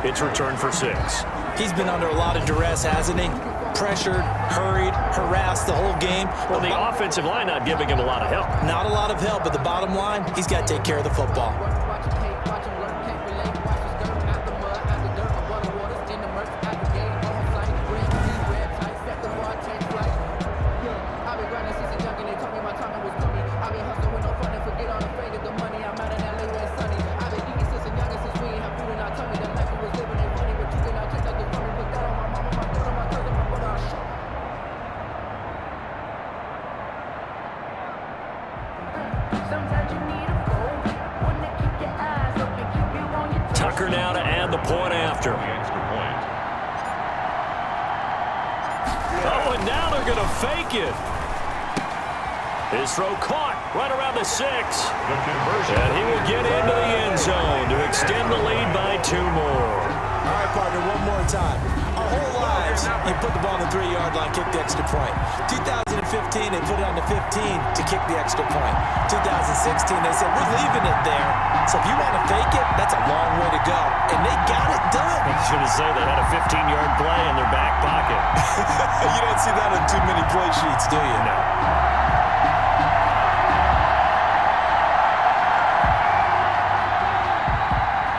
It's returned for 6. He's been under a lot of duress, hasn't he? Pressured, hurried, harassed the whole game. Well, the offensive line not giving him a lot of help. Not a lot of help, but the bottom line, he's got to take care of the football. Tucker now to add the point after. Oh, and now they're going to fake it. His throw caught right around the 6. And he will get into the end zone to extend the lead by 2 more. All right, partner, one more time. Our whole lives, you put the ball on the 3-yard line, kick the extra point. 2015, they put it on the 15 to kick the extra point. 2016, they said, we're leaving it there. So if you want to fake it, that's a long way to go. And they got it done. I was going to say they had a 15-yard play in their back pocket. You don't see that on too many play sheets, do you? No.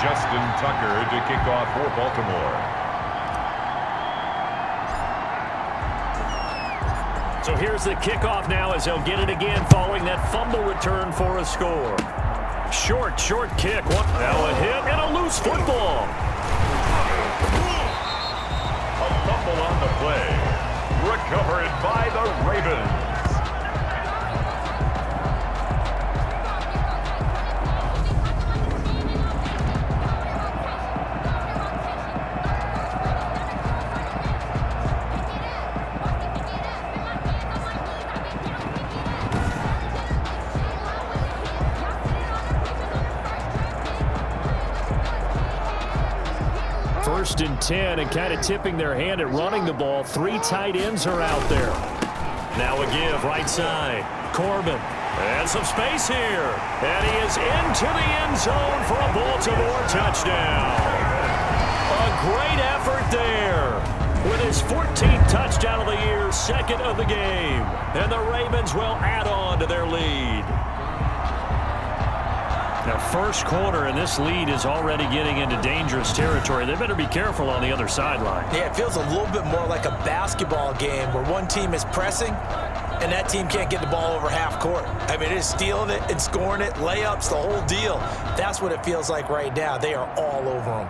Justin Tucker to kick off for Baltimore. So here's the kickoff now as they'll get it again following that fumble return for a score. Short kick. Now a hit and a loose football. A fumble on the play. Recovered by the Ravens. First and 10 and kind of tipping their hand at running the ball. 3 tight ends are out there. Now a give right side. Corbin. And some space here. And he is into the end zone for a Baltimore touchdown. A great effort there. With his 14th touchdown of the year, 2nd of the game. And the Ravens will add on to their lead. Now, first quarter, and this lead is already getting into dangerous territory. They better be careful on the other sideline. Yeah, it feels a little bit more like a basketball game where one team is pressing and that team can't get the ball over half court. I mean, it is stealing it and scoring it, layups, the whole deal. That's what it feels like right now. They are all over them.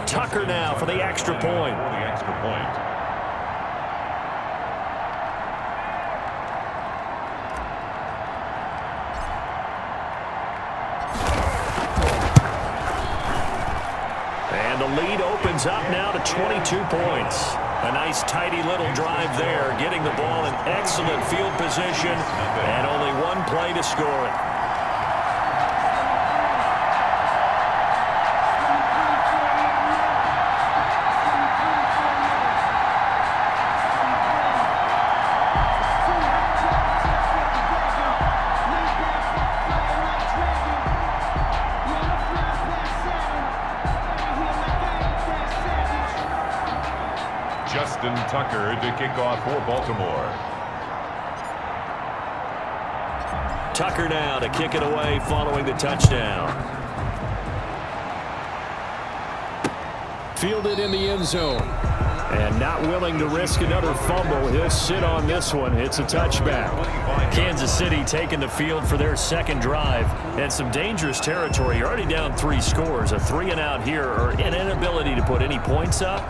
Tucker now for the extra point. And the lead opens up now to 22 points. A nice tidy little drive there, getting the ball in excellent field position, and only one play to score it. Justin Tucker to kick off for Baltimore. Tucker now to kick it away following the touchdown. Fielded in the end zone. And not willing to risk another fumble. He'll sit on this one. It's a touchback. Kansas City taking the field for their second drive. And some dangerous territory. You're already down 3 scores. A 3-and-out here or an inability to put any points up.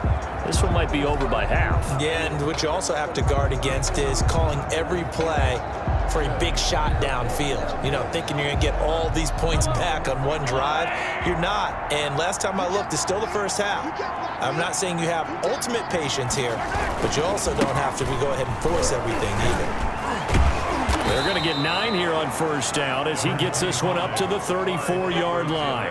This one might be over by half. Yeah, and what you also have to guard against is calling every play for a big shot downfield. You know, thinking you're going to get all these points back on one drive. You're not. And last time I looked, it's still the first half. I'm not saying you have ultimate patience here, but you also don't have to go ahead and force everything either. They're going to get 9 here on first down as he gets this one up to the 34-yard line.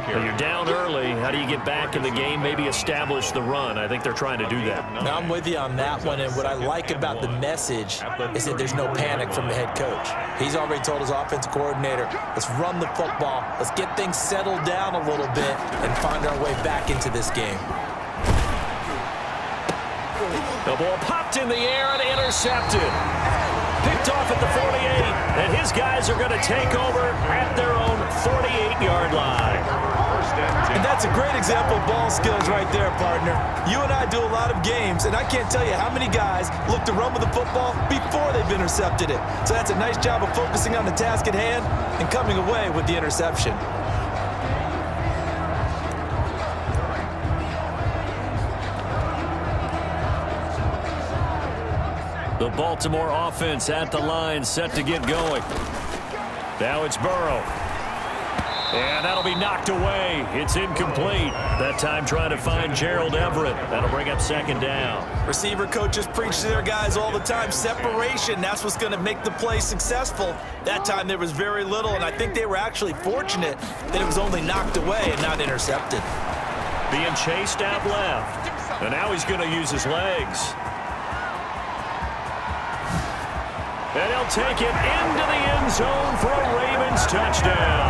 You're down early. How do you get back in the game, maybe establish the run? I think they're trying to do that. Now, I'm with you on that one, and what I like about the message is that there's no panic from the head coach. He's already told his offensive coordinator, let's run the football, let's get things settled down a little bit and find our way back into this game. The ball popped in the air and intercepted. Picked off at the 48, and his guys are going to take over at their own 48-yard line. And that's a great example of ball skills right there, partner. You and I do a lot of games, and I can't tell you how many guys look to run with the football before they've intercepted it. So that's a nice job of focusing on the task at hand and coming away with the interception. The Baltimore offense at the line, set to get going. Now it's Burrow. And that'll be knocked away. It's incomplete. That time trying to find Gerald Everett. That'll bring up second down. Receiver coaches preach to their guys all the time. Separation, that's what's going to make the play successful. That time there was very little, and I think they were actually fortunate that it was only knocked away and not intercepted. Being chased out left. And now he's going to use his legs. And he'll take it into the end zone for a Ravens touchdown.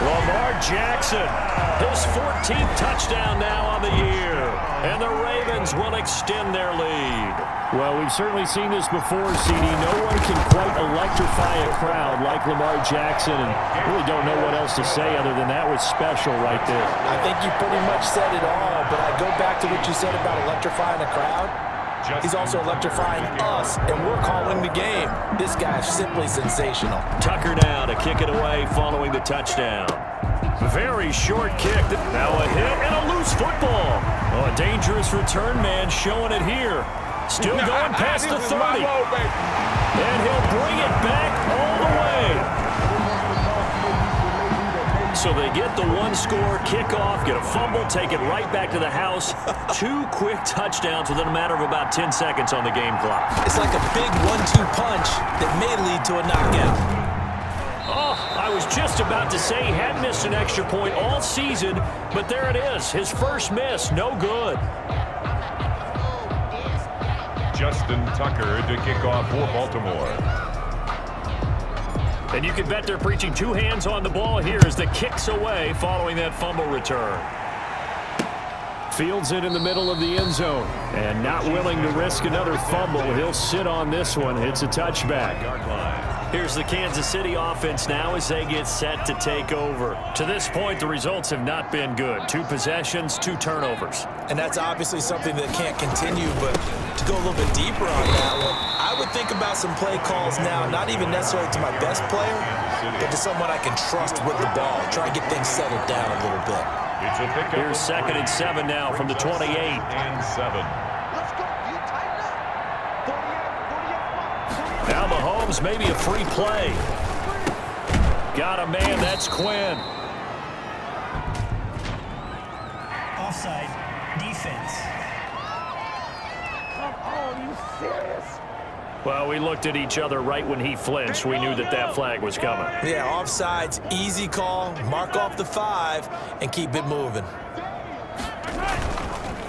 Lamar Jackson, his 14th touchdown now on the year. And the Ravens will extend their lead. Well, we've certainly seen this before, CD. No one can quite electrify a crowd like Lamar Jackson, and really don't know what else to say other than that was special right there. I think you pretty much said it all, but I go back to what you said about electrifying a crowd. He's also electrifying us, and we're calling the game. This guy's simply sensational. Tucker now to kick it away following the touchdown. Very short kick. Now a hit and a loose football. Oh, a dangerous return man showing it here. Still going past the 30. And he'll bring it back all the way. So they get the one-score kickoff, get a fumble, take it right back to the house. 2 quick touchdowns within a matter of about 10 seconds on the game clock. It's like a big 1-2 punch that may lead to a knockout. Oh, I was just about to say he had missed an extra point all season, but there it is. His first miss, no good. Justin Tucker to kick off for Baltimore. And you can bet they're preaching 2 hands on the ball here as the kick's away following that fumble return. Fields it in the middle of the end zone. And not willing to risk another fumble. He'll sit on this one. It's a touchback. Here's the Kansas City offense now as they get set to take over. To this point, the results have not been good. 2 possessions, 2 turnovers. And that's obviously something that can't continue, but to go a little bit deeper on that one, I would think about some play calls now, not even necessarily to my best player, but to someone I can trust with the ball. Try and get things settled down a little bit. Here's 2nd and 7 now from the 28. And 7. Now Mahomes, maybe a free play. Got a man, that's Quinn. Offside, defense. Are you serious? Well, we looked at each other right when he flinched. We knew that that flag was coming. Yeah, offsides, easy call, mark off the 5, and keep it moving.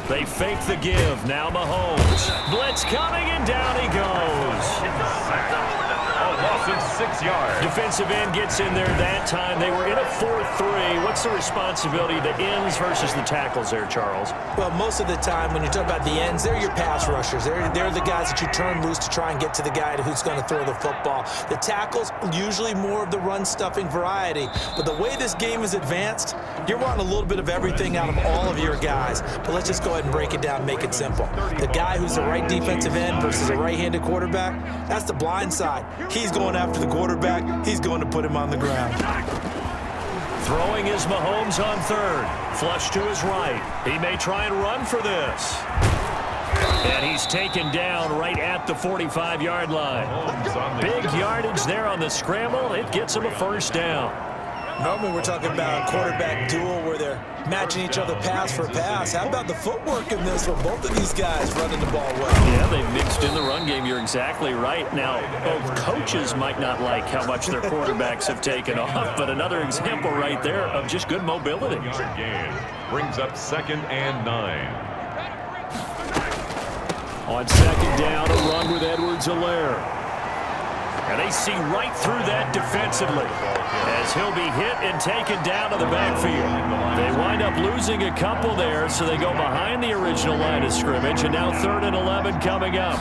They fake the give. Now Mahomes. Blitz coming, and down he goes. Loss of 6 yards. Defensive end gets in there that time. They were in a 4-3. What's the responsibility of the ends versus the tackles there, Charles? Well, most of the time when you talk about the ends, they're your pass rushers. They're the guys that you turn loose to try and get to the guy who's going to throw the football. The tackles, usually more of the run-stuffing variety. But the way this game is advanced, you're wanting a little bit of everything out of all of your guys. But let's just go ahead and break it down, make it simple. The guy who's the right defensive end versus a right-handed quarterback, that's the blind side. He's going after the quarterback. He's going to put him on the ground. Throwing is Mahomes on 3rd. Flush to his right. He may try and run for this. And he's taken down right at the 45-yard line. Big yardage there on the scramble. It gets him a first down. Normally we're talking about a quarterback duel where they're matching each other pass for pass. How about the footwork in this one? Both of these guys running the ball well. Yeah, they mixed in the run game. You're exactly right. Now, both coaches might not like how much their quarterbacks have taken off, but another example right there of just good mobility. Yard gain brings up 2nd and 9. On 2nd down, a run with Edwards-Helaire. And they see right through that defensively as he'll be hit and taken down to the backfield. They wind up losing a couple there, so they go behind the original line of scrimmage, and now 3rd and 11 coming up.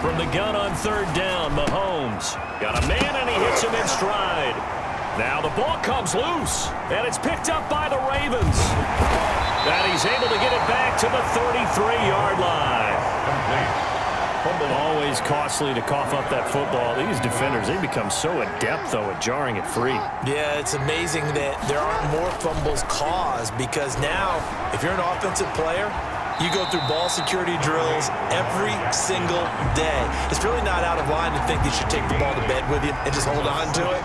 From the gun on 3rd down, Mahomes got a man, and he hits him in stride. Now the ball comes loose, and it's picked up by the Ravens. And he's able to get it back to the 33-yard line. Always costly to cough up that football. These defenders, they become so adept, though, at jarring it free. Yeah, it's amazing that there aren't more fumbles caused because now, if you're an offensive player, you go through ball security drills every single day. It's really not out of line to think you should take the ball to bed with you and just hold on to it.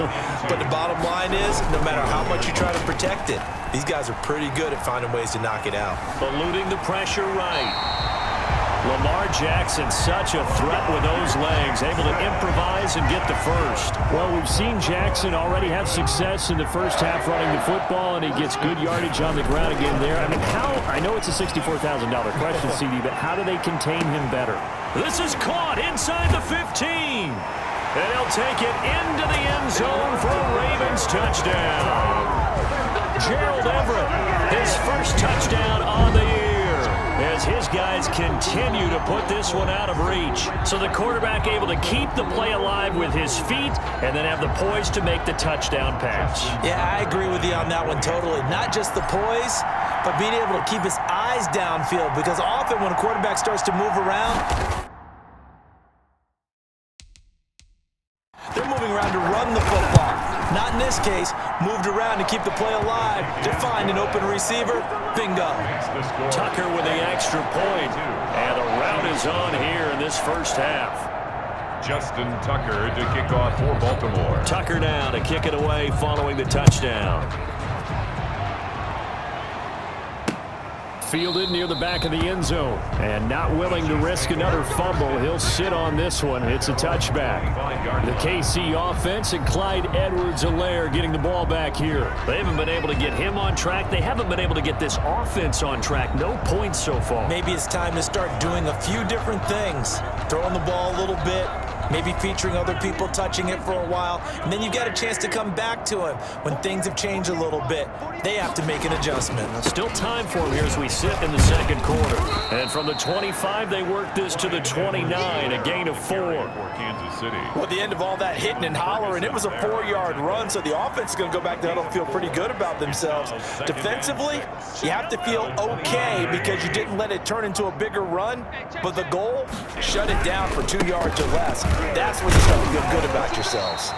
But the bottom line is, no matter how much you try to protect it, these guys are pretty good at finding ways to knock it out. Eluding the pressure right. Lamar Jackson, such a threat with those legs, able to improvise and get the first. Well, we've seen Jackson already have success in the first half running the football, and he gets good yardage on the ground again there. I mean, I know it's a $64,000 question, CD, but how do they contain him better? This is caught inside the 15. And he'll take it into the end zone for a Ravens touchdown. Gerald Everett, his first touchdown on the year, as his guys continue to put this one out of reach. So the quarterback able to keep the play alive with his feet and then have the poise to make the touchdown pass. Yeah, I agree with you on that one totally. Not just the poise, but being able to keep his eyes downfield, because often when a quarterback starts to move around, they're moving around to run the football. Not in this case. Moved around to keep the play alive, to find an open receiver. Bingo. Tucker with the extra point. And the route is on here in this first half. Justin Tucker to kick off for Baltimore. Tucker now to kick it away following the touchdown. Fielded near the back of the end zone. And not willing to risk another fumble. He'll sit on this one. It's a touchback. The KC offense and Clyde Edwards-Helaire getting the ball back here. They haven't been able to get him on track. They haven't been able to get this offense on track. No points so far. Maybe it's time to start doing a few different things. Throwing the ball a little bit. Maybe featuring other people touching it for a while. And then you got a chance to come back to him when things have changed a little bit. They have to make an adjustment. Still time for him here as we sit in the second quarter. And from the 25, they work this to the 29, a gain of 4. Kansas City. Well, at the end of all that hitting and hollering, it was a 4-yard run, so the offense is going to go back to huddle and feel pretty good about themselves. Defensively, you have to feel okay because you didn't let it turn into a bigger run, but the goal, shut it down for 2 yards or less. That's when you start to feel good about yourselves.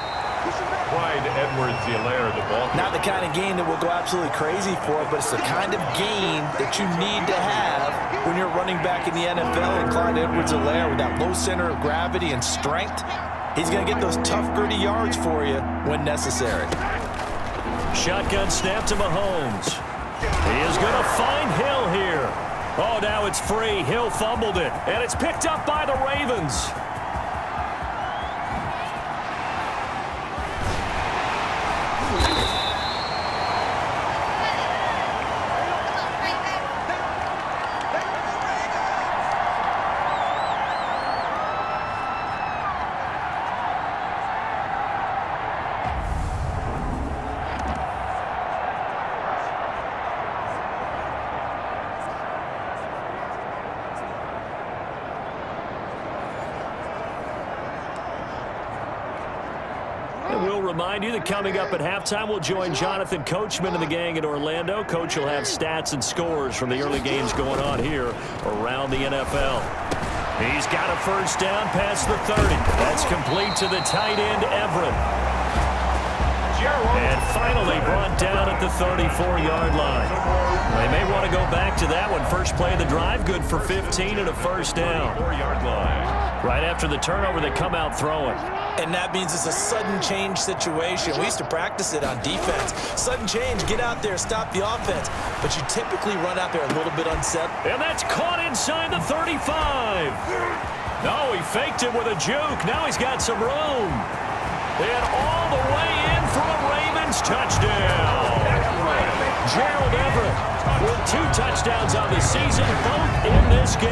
Clyde Edwards-Helaire, the ball. Not the kind of game that we'll go absolutely crazy for, but it's the kind of game that you need to have when you're running back in the NFL. And Clyde Edwards-Helaire, with that low center of gravity and strength, he's going to get those tough, gritty yards for you when necessary. Shotgun snap to Mahomes. He is going to find Hill here. Oh, now it's free. Hill fumbled it, and it's picked up by the Ravens. We'll remind you that coming up at halftime, we'll join Jonathan Coachman and the gang in Orlando. Coach will have stats and scores from the early games going on here around the NFL. He's got a first down past the 30. That's complete to the tight end, Everett. And finally brought down at the 34-yard line. They may want to go back to that one. First play of the drive, good for 15 and a first down. 4-yard line. Right after the turnover, they come out throwing. And that means it's a sudden change situation. We used to practice it on defense. Sudden change, get out there, stop the offense. But you typically run out there a little bit unsettled. And that's caught inside the 35. No, he faked it with a juke. Now he's got some room. And all the way in for a Ravens touchdown. Gerald Everett with 2 touchdowns on the season, both in this game.